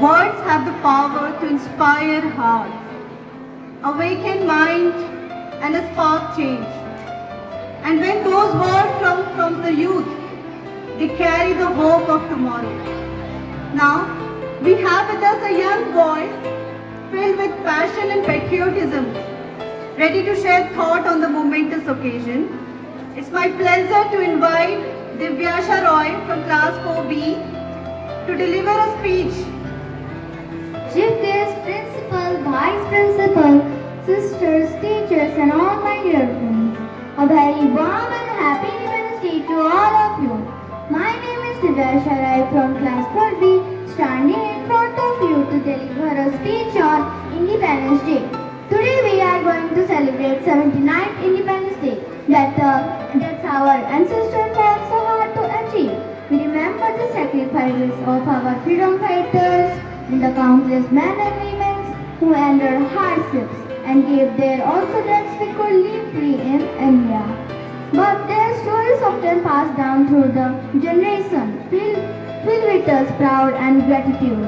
Words have the power to inspire hearts, awaken mind, and spark change. And when those words come from the youth, they carry the hope of tomorrow. Now, we have with us a young voice filled with passion and patriotism, ready to share thought on the momentous occasion. It's my pleasure to invite Divyasha Roy from Class 4B to deliver a speech. Chief guest, principal, vice principal, sisters, teachers and all my dear friends. A very warm and happy Independence Day to all of you. My name is Divyasha Roy from Class 4B, standing in front of you to deliver a speech on Independence Day. Today we are going to celebrate 79th Independence Day that's our ancestors fought so hard to achieve. We remember the sacrifices of our freedom fighters and the countless men and women who endured hardships and gave their all so that we could live free in India. But their stories often passed down through the generation, filled with us proud and gratitude.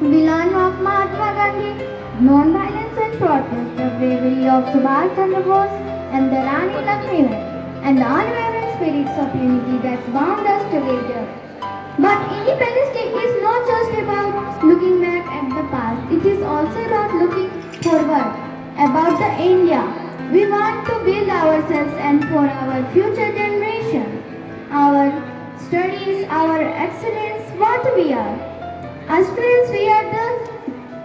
We learn of Mahatma Gandhi, non-violence and protest, the bravery of Subhash Chandra Bose and the Rani Lakshmibai, and the unwavering spirits of unity that bound us together. But Independence Day is not just about looking back at the past, it is also about looking forward, about the India we want to build ourselves and for our future generation. Our studies, our excellence, what we are. As students, we are the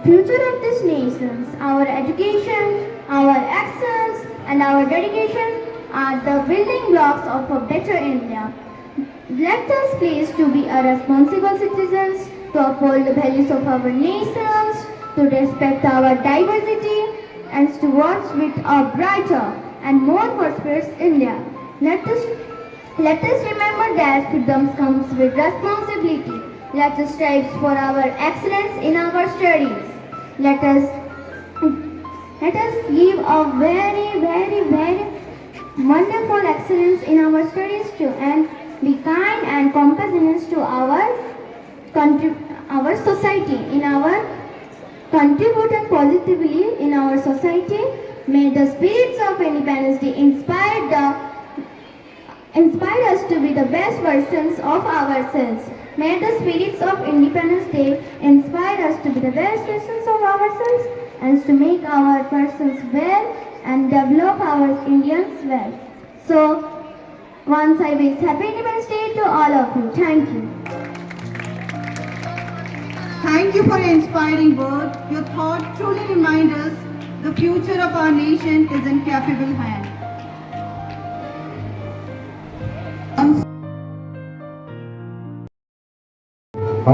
future of this nation. Our education, our actions, and our dedication are the building blocks of a better India. Let us please to be a responsible citizens, to uphold the values of our nations, to respect our diversity, and towards with a brighter and more prosperous India. Let us remember that freedom comes with responsibility. Let us strive for our excellence in our studies. Let us give a very, very, very wonderful excellence in our studies too, and be kind and compassionate to our society, in our contribute positively in our society. May the spirits of Independence Day inspire us to be the best versions of ourselves. May the spirits of Independence Day inspire us to be the best versions of ourselves and to make our persons well and develop our Indians well. So, once I wish Happy Independence Day to all of you. Thank you. Thank you for your inspiring words. Your thought truly reminds us the future of our nation is in capable hands.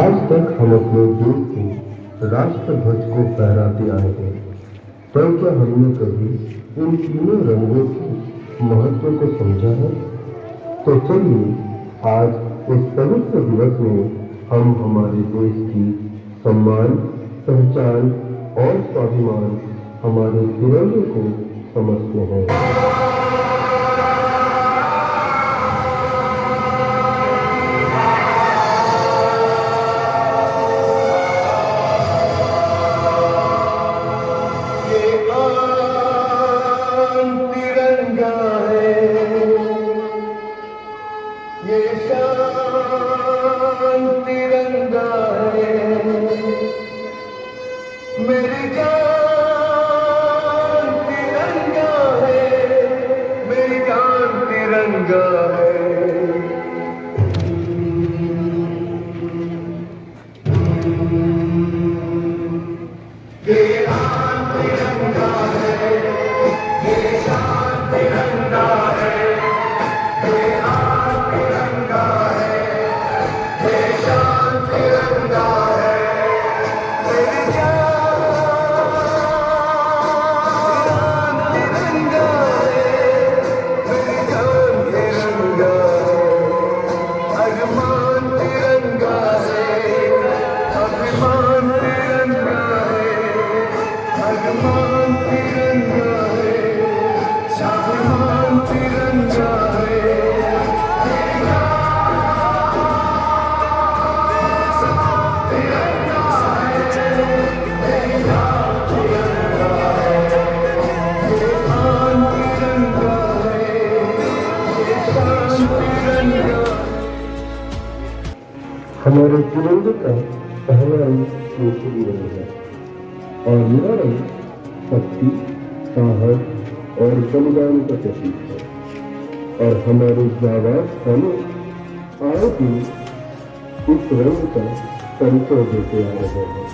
आज तक हम अपने देश के राष्ट्रध्वज को फहराते आए हैं, पर क्या हमने कभी इन तीनों रंगों के महत्व को समझा है? तो चलिए आज इस पवित्र दिवस में हम हमारे देश की सम्मान, पहचान और स्वाभिमान, हमारे तिरंगे को समझते हैं। हमारे तिरंगे का पहला रंग केसरी रंग है और यह रंग शक्ति, साहस और बलिदान का प्रतीक है और हमारे जाबाज सैनिक आए दिन इस रंग का परिचय देते आ रहे हैं।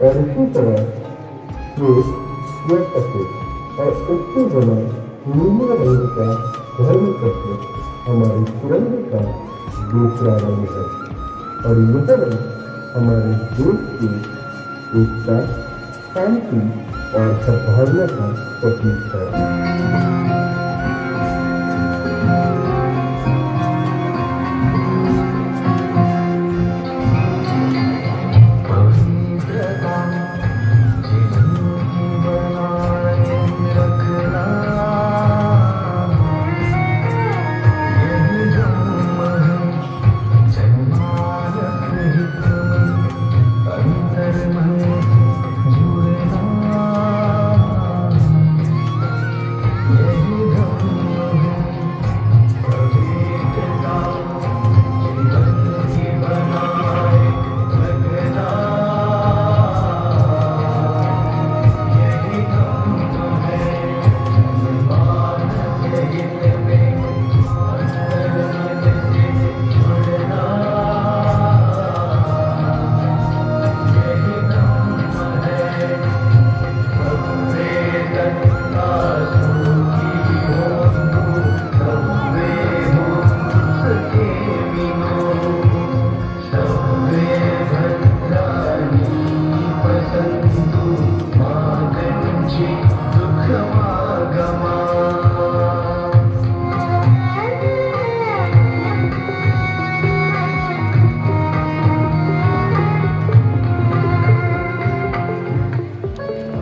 और इसी तरह श्वेत या सफेद और उससे बना नीले रंग का धर्म प्रतीक हमारे तिरंगे का दूसरा रंग है और यह रंग हमारे देश की एकता, शांति और सद्भावना का प्रतीक है।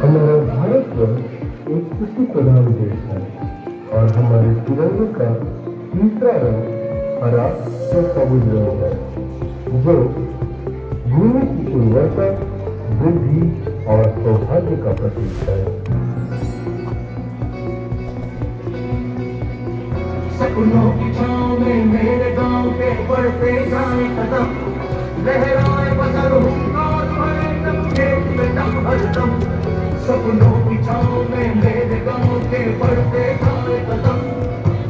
हमारा भारतवर्ष एक कृषि प्रधान देश है और हमारे तिरंगे का तीसरा रंग हरा या सबुज रंग है जो भूमि की उर्वरता, वृद्धि और सौभाग्य का प्रतीक है। सपनों की छाँव में मेरे गांव के बढ़ते जाए कदम, लहराए बसर हुंकार भरे तब खेत में दम हरदम। सपनों की छाँव में मेरे गांव के बढ़ते जाए कदम,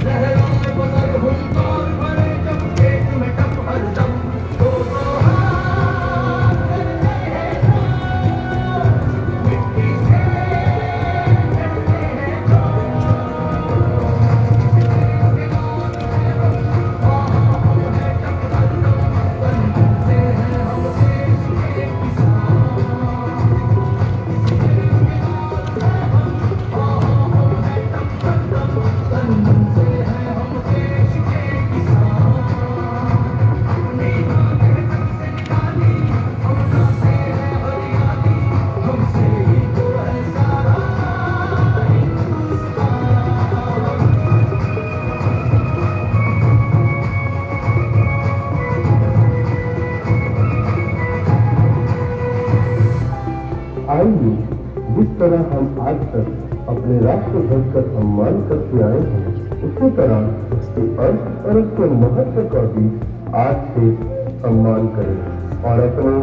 लहराए बसर हुंकार भरे तब खेत में दम हरदम। दोनों हाथ करते हैं काम, मिट्टी से करते हैं काम। आज तक अपने राष्ट्रध्वज का सम्मान करते आए हैं, उसी तरह उसके अर्थ और उसके महत्व का भी आज से सम्मान करें और अपने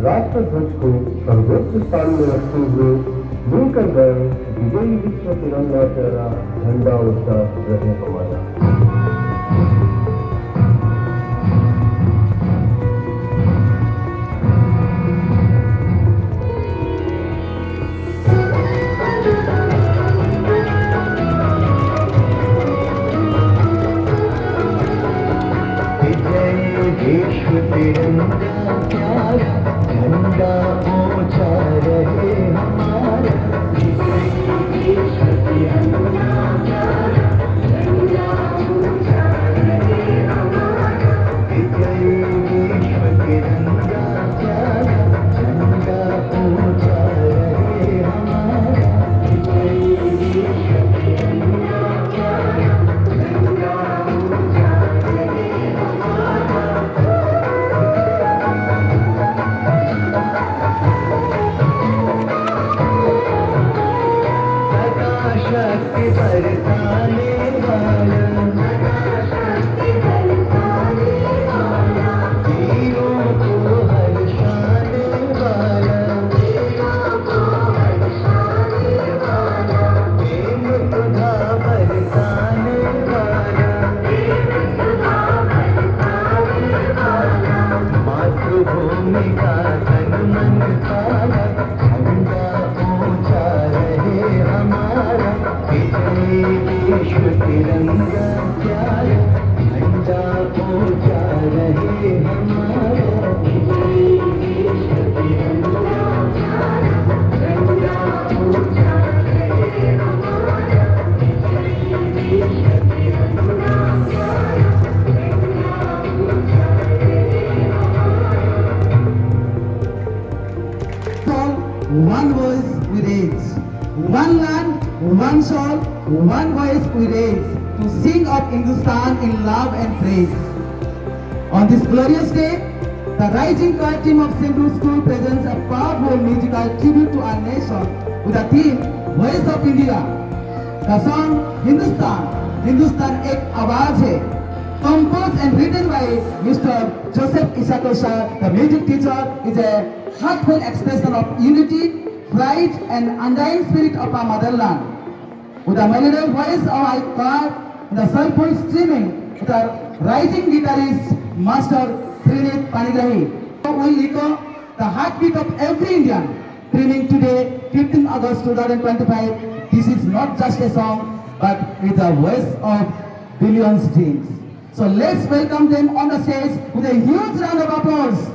राष्ट्रध्वज को सर्वोच्च स्थान में रखते हुए मिलकर गए विजयी विश्व तिरंगा प्यारा झंडा ऊंचा रहे हमारा। तिरंगा प्यारा झंडा ऊंचा रहे हमारा, देश तिरंगा प्यारा झंडा ऊंचा रहे हमारा, जय देश तिरंगा प्यारा झंडा ऊंचा रहे हमारा, जय देश तिरंगा प्यारा झंडा ऊंचा रहे हमारा। शक्ति बरसाने वाला, वीरों को हर्षाने वाला, प्रेम सुधा बरसाने वाला, मातृभूमि का तन मन काला, झंडा ऊंचा रहे हमारा, देश तिरंगा प्यारा झंडा ऊंचा रहे हमारा, देश तिरंगा प्यारा झंडा ऊंचा रहे हमारा, देश तिरंगा प्यारा झंडा ऊंचा रहे हमारा। One voice we raise, one land, one soul, one voice we raise to sing of Hindustan in love and praise. On this glorious day, the rising choir team of Sindhu School presents a powerful musical tribute to our nation with the theme Voice of India. The song Hindustan एक आवाज है, composed and written by Mr. Joseph Isako sir, the music teacher, is a heartfelt expression of unity, pride and undying spirit of our motherland. With the melodious voice of our choir, the soulful streaming with our rising guitarist, Master Trinit Panigrahi, will echo the heartbeat of every Indian. Streaming today, 15 August 2025, this is not just a song, but with the voice of billions dreams. So let's welcome them on the stage with a huge round of applause.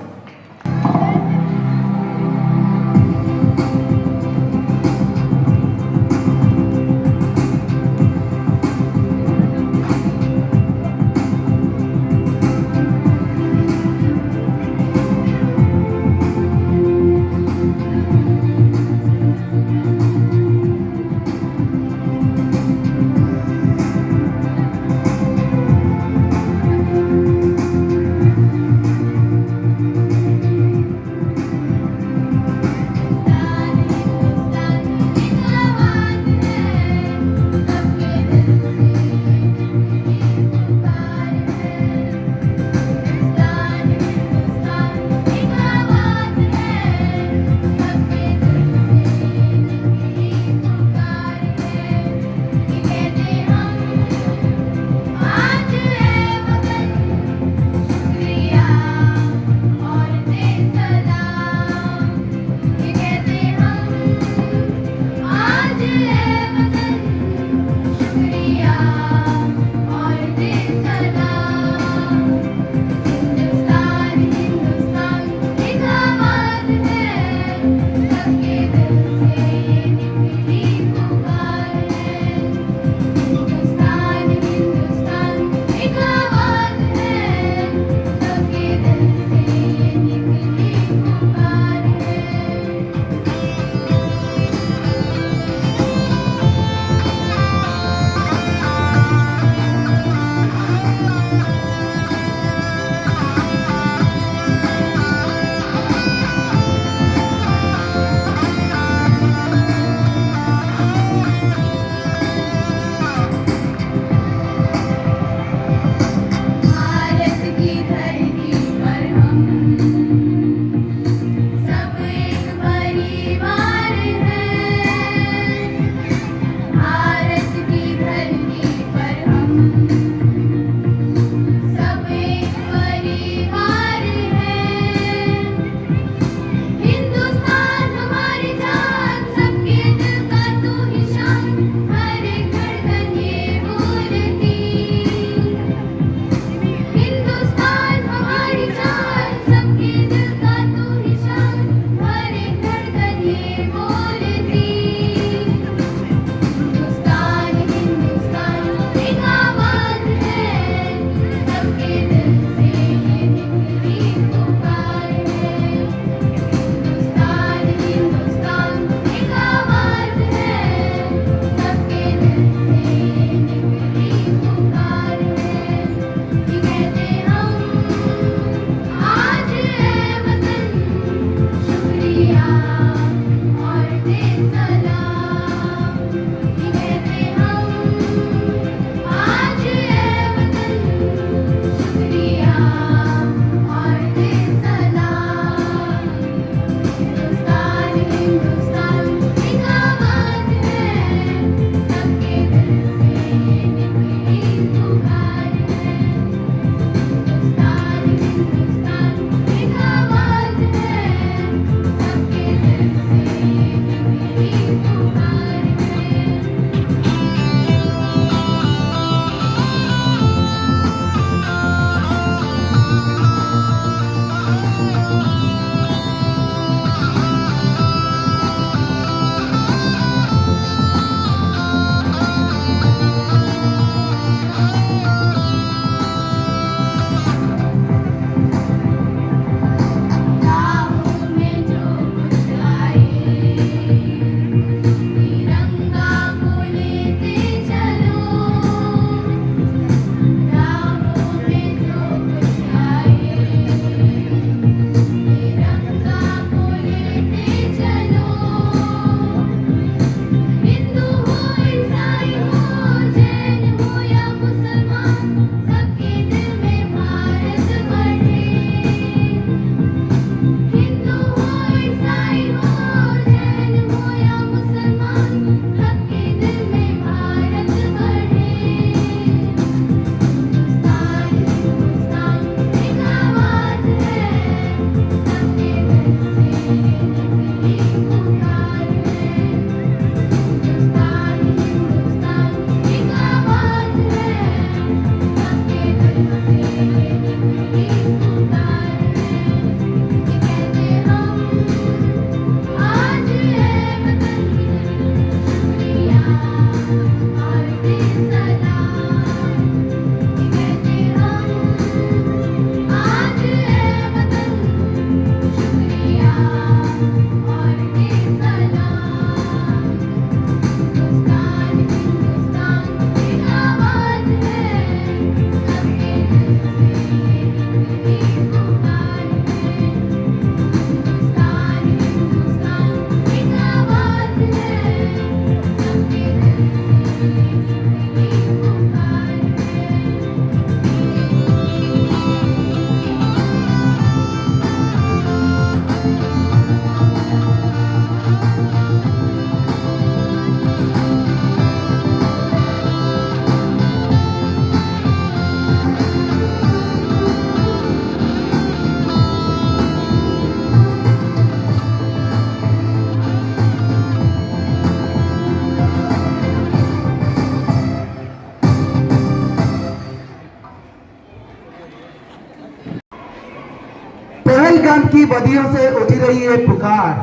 Pahalgam की वादियों से उठी रही है पुकार,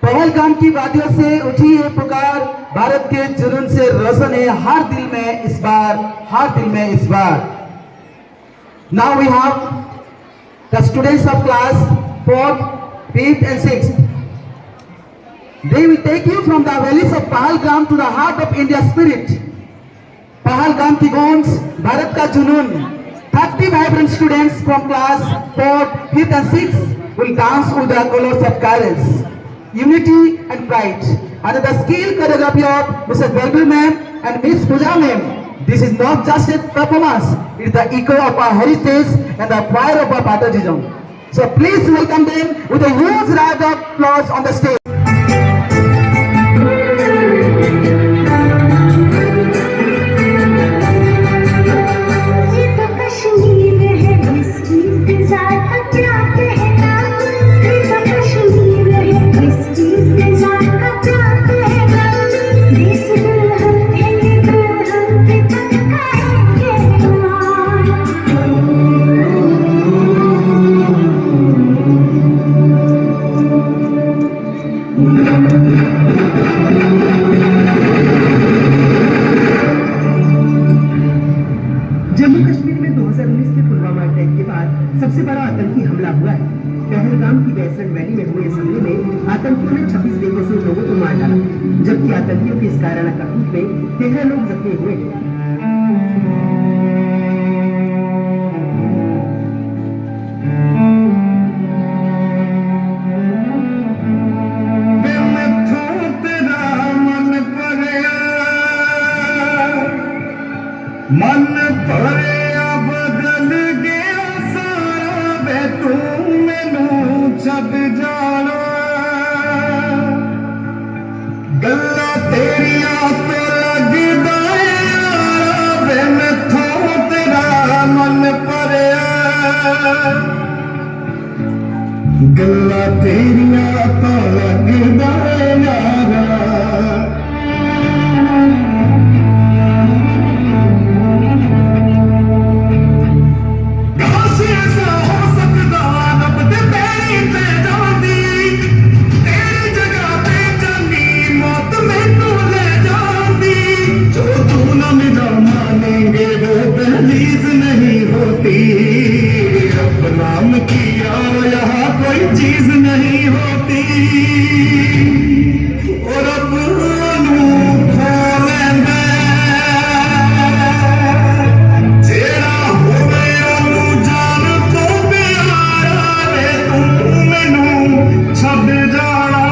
पहलगाम की वादियों से उठी है पुकार, भारत के जुनून से रोशन है हर दिल में इस बार, हर दिल में इस बार। Now we have the students of class 4th, 5th and 6th. They will take you from the valleys of Pahalgam to the heart of India's spirit. Pahalgam की गूंज, भारत का जुनून। 30 vibrant students from class 4th, 5th and 6th will dance with the colors of courage, unity and pride. Under the skilled choreography of Mrs. Belbel ma'am and Miss Pooja ma'am. This is not just a performance, it is the echo of our heritage and the fire of our patriotism. So please welcome them with a huge round of applause on the stage. ये तो कश्मीर है, इसकी फिजा का क्या कहना। ये तो कश्मीर है, इसकी फिजा का क्या कहना। देश दुल्हन है, ये दुल्हन के पहनाएंगे जम्मू कश्मीर में 2019 के पुलवामा अटैक के बाद सबसे बड़ा आतंकी हमला हुआ है। पहलगाम की वेस्टर्न वैली में हुए इस हमले में आतंकियों ने 26 बेकसूर लोगों को मार डाला, जबकि आतंकियों की इस कायराना करतूत में 13 लोग जख्मी हुए हैं। मन भरिया बदल गया सारा वे तू मैनू छद जाना गल्ला तेरिया तो लगदा यारा वे मैथों तेरा मन भरिया गल्ला तेरिया तो लगदा यारा नाम किया यहाँ कोई चीज नहीं होती और अब जेड़ा होवे ओनू जान तो प्यारा रे तू मैनू छड जाना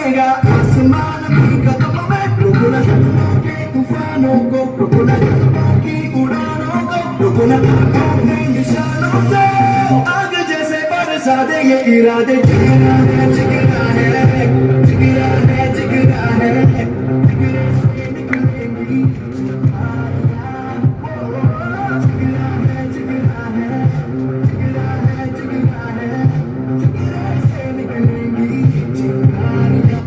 आसमान भी कदमों में रुको न सपनों के तूफानों को रुको न जज्बों की उड़ानों को रुको न ताकों के निशानों से आग जैसे बरसा दे ये इरादे जिगरा है जिगरा है जिगरा है जिगरा है जिगरे से निकलेंगी जिगरा है जिगरा है जिगरा है जिगरा है जिगरे से निकलेंगी चिंगारियां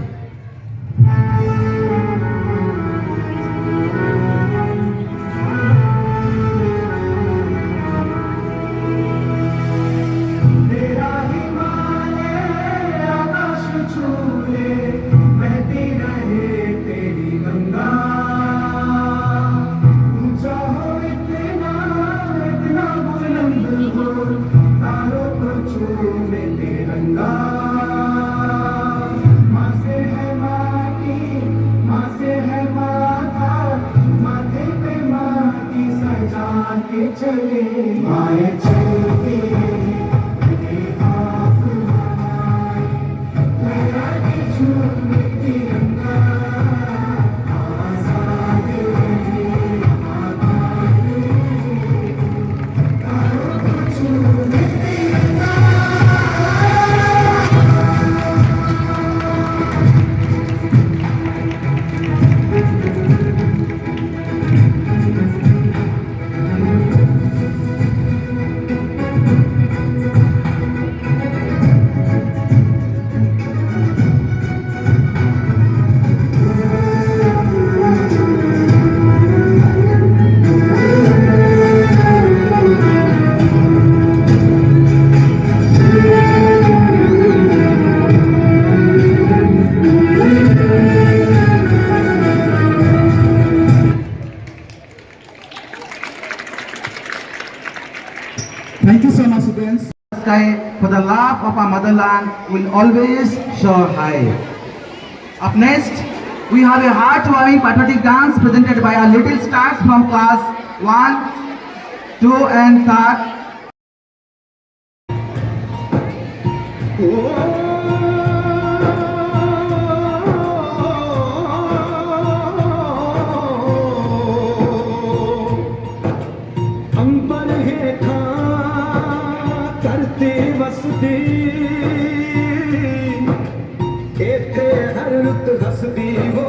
चले माए चलते आजाद Thank you so much, students. Sky, for the love of our motherland will always soar high. Up next, we have a heartwarming patriotic dance presented by our little stars from class 1, 2 and 3rd. अंबर है खां करते वसदी इथे हर रुत हसदी हो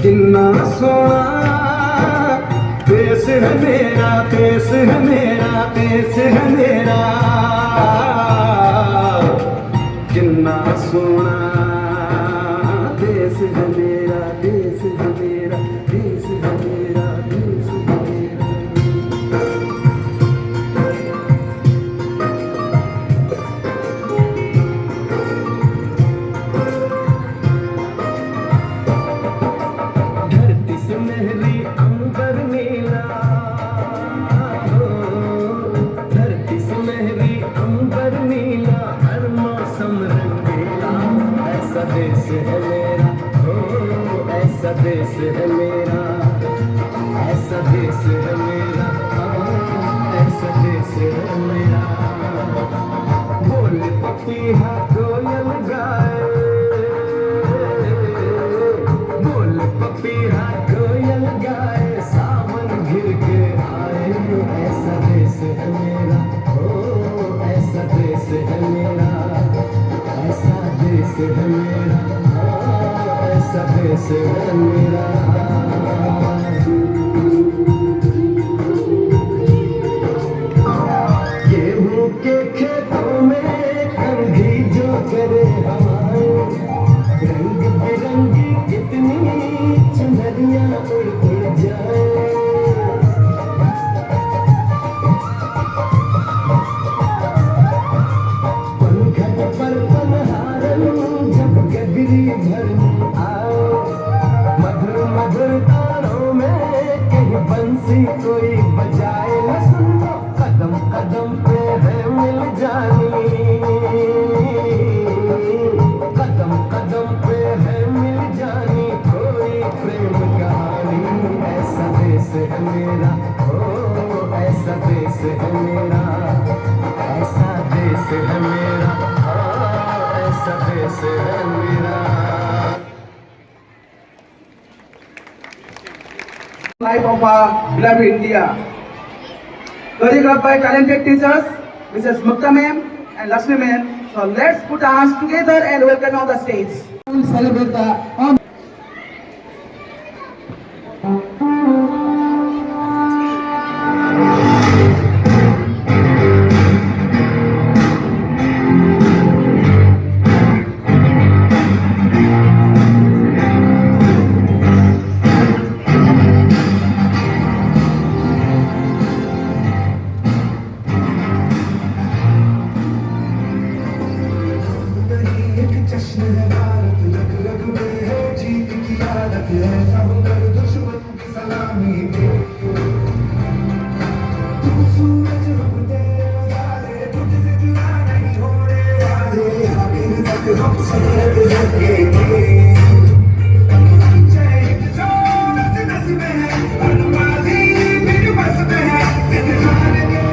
किन्ना सोना देश है मेरा देश है मेरा देश है मेरा किन्ना सोना देश है मेरा देश है मेरा देश है मेरा देश है मेरा धरती सुनहरी अंबर नीला हो, धरती सुनहरी अंबर नीला हर मौसम रंगीला ऐसा देश है मेरा हो ऐसा देश है मेरा ऐसा देश है मेरा ऐसा देश है मेरा बोल पपीहा कोयल गाए बोल पपीहा कोयल गाए सावन घिर के आए ऐसा देश है मेरा हो ऐसा देश है मेरा ऐसा देश है मेरा ऐसा देश है मेरा गेहूं के खेतों में कंघी जो करे हवाएं रंग बिरंगी कितनी चुनरियां उड़ उड़ जाए पंखट पर पनहारन जब गगरी भरनी आए मधुर मधुर तारों में कहीं बंसी कोई बजाए न सुनो कदम कदम पे है मिल जानी कदम कदम पे है मिल जानी कोई प्रेम कहानी ऐसा देश है मेरा हो ऐसा देश है मेरा ऐसा देश है मेरा ऐसा देश है मेरा Life of our beloved India. Choreographed by talented teachers, Mrs. Mukta ma'am and Lakshmi ma'am. So let's put our hands together and welcome on the stage. We'll celebrate the एक जश्न है भारत लग लग में है जीत की आदत है सब कर दुश्मन की सलामी दे तू सूरज हम तेरे मसाले तुझसे जुदा नहीं होने वाले आखिर तक हम संग लगेंगे जय जो नस नस में है अलमारी मेरे बस में है जिंदगान के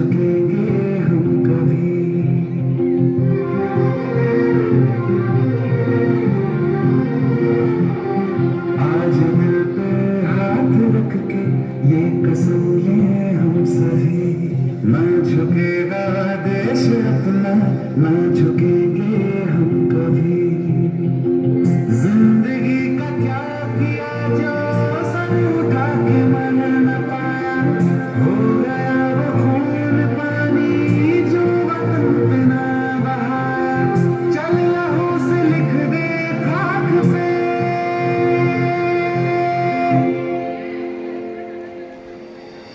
झुकेंगे हम कभी आज दिल पे हाथ रख के ये कसम लिए हम सभी ना झुकेगा देश अपना ना झुकेंगे हम कभी जिंदगी का क्या किया जो सर उठा के मन न पाया हो गया वो खून पानी जो वतन पे ना बहाया चल लहू से लिख दे खाक पे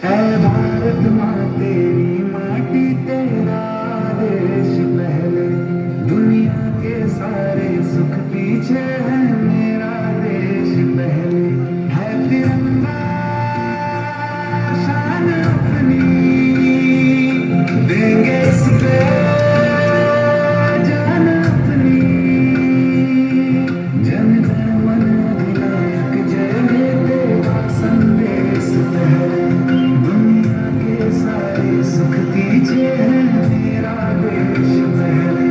ऐ भारत माँ तेरी माटी तेरा देश पहले दुनिया के सारे सुख पीछे है मेरा देश पहले है तिरंगा शान अपनी देंगे इस पे जान अपनी जन गण मन अधिनायक जय तेरा संदेश पहले दुनिया के सारे सुख पीछे है मेरा देश पहले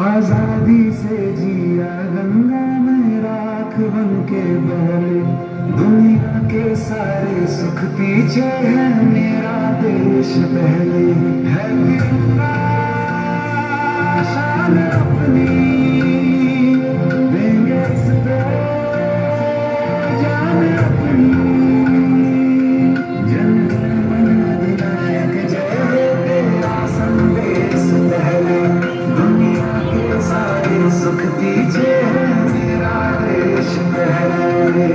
आजादी से जिया गंगा में राख बन के बहले दुनिया के सारे सुख पीछे है मेरा देश पहले है तिरंगा शान अपनी देंगे इस पे जान अपनी जन गण मन अधिनायक जय तेरा संदेश पहले दुनिया के सारे सुख पीछे है मेरा देश पहले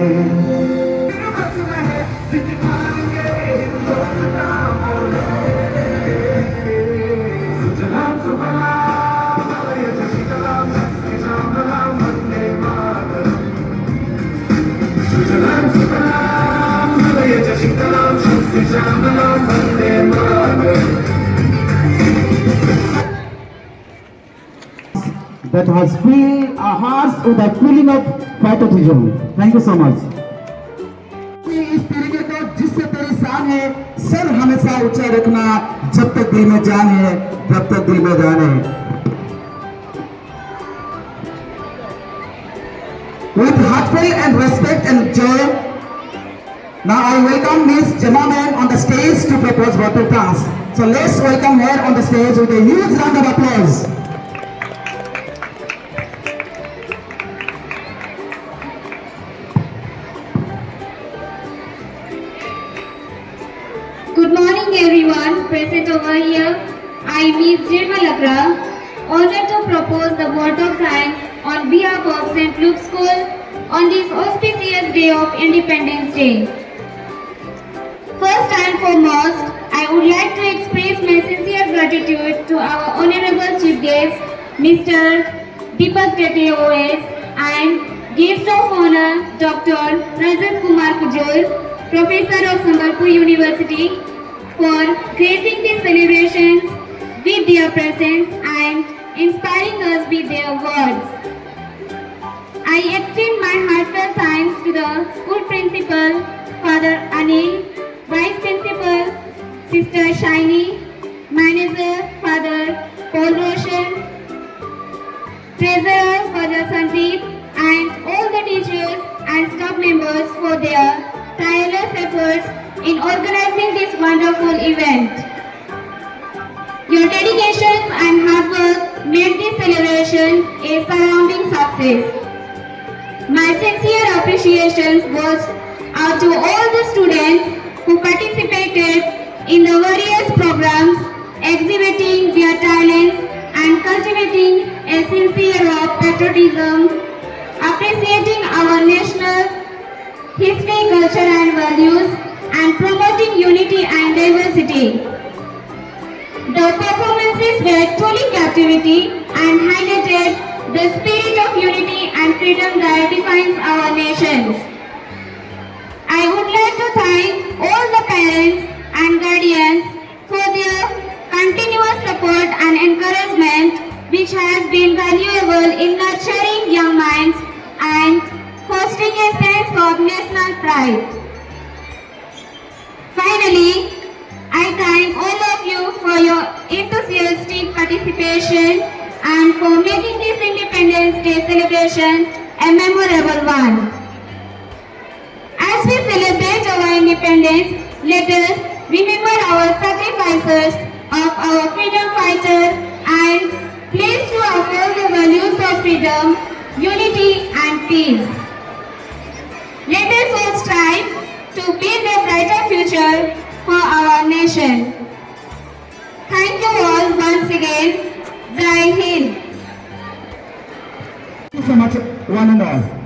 सुजलाम सुफलाम मलयज शीतलाम शक्तिशामलाम वन्दे मातरम् सुजलाम सुफलाम मलयज शीतलाम शक्तिशामलाम Vande Mataram that has filled our hearts with a feeling of patriotism. Thank you so much. इस तरीके को जिससे तेरी शान है सर हमेशा ऊंचा रखना जब तक दिल में जान है तब तक दिल में जान है. With heartfelt and respect and joy, now I welcome Miss Jemaman on the stage to propose vocal dance. So let's welcome her on the stage with a huge round of applause. Good morning everyone present over here. I Miss Jirmalakra, honored to propose the vote of thanks on behalf of St. Luke's School on this auspicious day of Independence Day. First and foremost, I would like to express my sincere gratitude to our honorable chief guest, Mr. Deepak Tete OS, and guest of honor, Dr. Rajat Kumar Kujol, Professor of Sambalpur University, for gracing these celebrations with their presence and inspiring us with their words. I extend my heartfelt thanks to the school principal, Father Anil, Vice Principal, Sister Shiny, Manager, Father Paul Roshan, Treasurer, Father Sandeep, and all the teachers and staff members for their tireless efforts in organizing this wonderful event. Your dedication and hard work made this celebration a surrounding success. My sincere appreciation goes out to all the students who participated in the various programs, exhibiting their talents and cultivating a sincere of patriotism, appreciating our national history, culture and values, and promoting unity and diversity. The performances were truly captivating and highlighted the spirit of unity and freedom that defines our nations. I would like to thank all the parents and guardians for their continuous support and encouragement, which has been valuable in nurturing young minds and fostering a sense of national pride. Finally, I thank all of you for your enthusiastic participation and for making this Independence Day celebration a memorable one. As we celebrate our independence, let us remember our sacrifices of our freedom fighters and place to uphold the values of freedom, unity and peace. Let us all strive to build a brighter future for our nation. Thank you all once again. Jai Hind. Thank you so much, one and all.